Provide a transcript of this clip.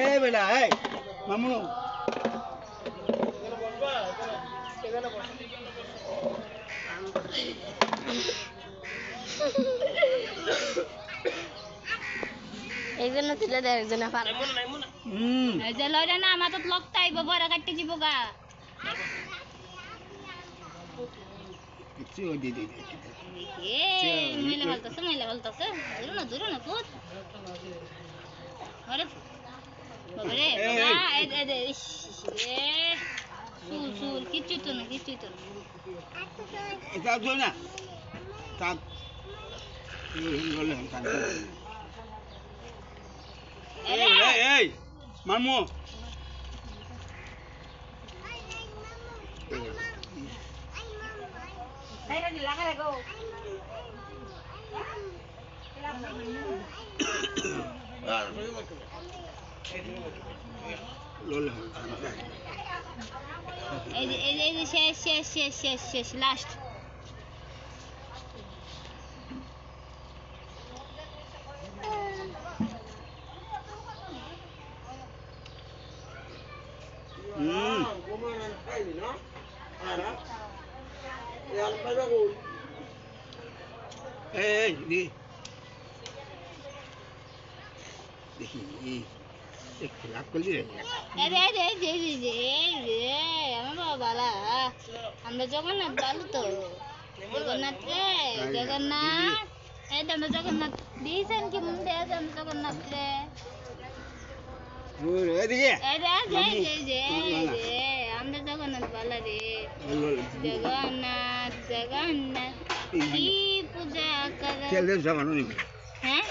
এই বেলা এই মামুনু একজন ছিল একজনে পারে এই যে লইরা না মাথাত লকতাইব বড় কাটতে দিব গা কিছু দি দি এ মেলে বলতাছে দূর না পুত আরে বাবারে বাবা এ সুল কিচ্ছু তো না এটা তো না কাক এই মামু এই যে শেষ লাস্ট এই দেখি একটু লাভ করলি রে আমার বাবা বালা আমরা জগন্নাথ বালু তো জগন্নাথ রে জগন্নাথ এই তো আমরা জগন্নাথ দিয়েছেন কি মন দেয় আমরা জগন্নাথ রে এদিকে আমরা জগন্নাথ বালা রে জগন্নাথ কি পূজা করে তেল জমানো হ্যাঁ